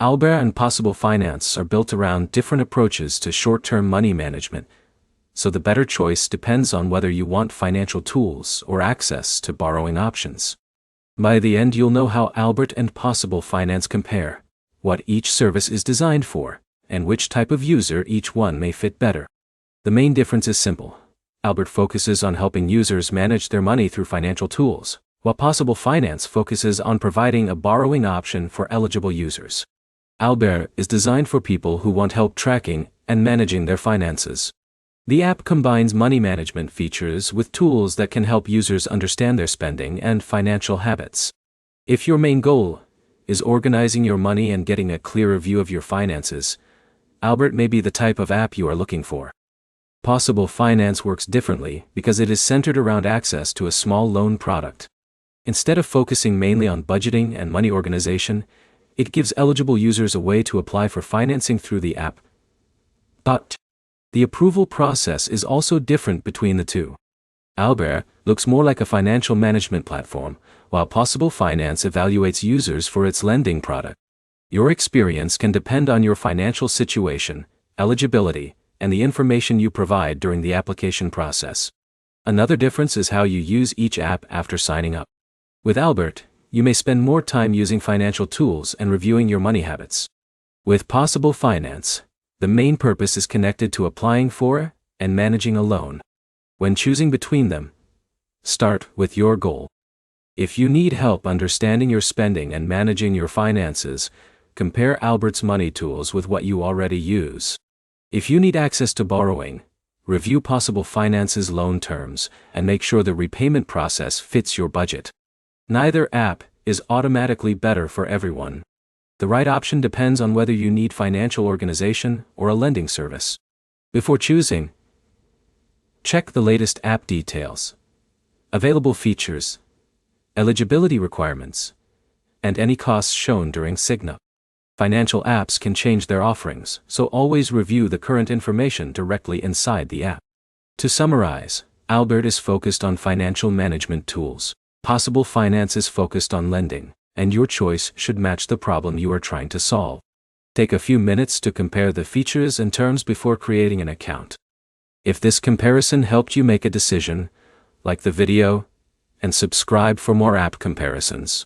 Albert and Possible Finance are built around different approaches to short-term money management, so the better choice depends on whether you want financial tools or access to borrowing options. By the end, you'll know how Albert and Possible Finance compare, what each service is designed for, and which type of user each one may fit better. The main difference is simple. Albert focuses on helping users manage their money through financial tools, while Possible Finance focuses on providing a borrowing option for eligible users. Albert is designed for people who want help tracking and managing their finances. The app combines money management features with tools that can help users understand their spending and financial habits. If your main goal is organizing your money and getting a clearer view of your finances, Albert may be the type of app you are looking for. Possible Finance works differently because it is centered around access to a small loan product. Instead of focusing mainly on budgeting and money organization, it gives eligible users a way to apply for financing through the app. But the approval process is also different between the two. Albert looks more like a financial management platform, while Possible Finance evaluates users for its lending product. Your experience can depend on your financial situation, eligibility, and the information you provide during the application process. Another difference is how you use each app after signing up. With Albert, you may spend more time using financial tools and reviewing your money habits. With Possible Finance, the main purpose is connected to applying for and managing a loan. When choosing between them, start with your goal. If you need help understanding your spending and managing your finances, compare Albert's money tools with what you already use. If you need access to borrowing, review Possible Finance's loan terms and make sure the repayment process fits your budget. Neither app is automatically better for everyone. The right option depends on whether you need financial organization or a lending service. Before choosing, check the latest app details, available features, eligibility requirements, and any costs shown during sign-up. Financial apps can change their offerings, so always review the current information directly inside the app. To summarize, Albert is focused on financial management tools. Possible Finance is focused on lending, and your choice should match the problem you are trying to solve. Take a few minutes to compare the features and terms before creating an account. If this comparison helped you make a decision, like the video and subscribe for more app comparisons.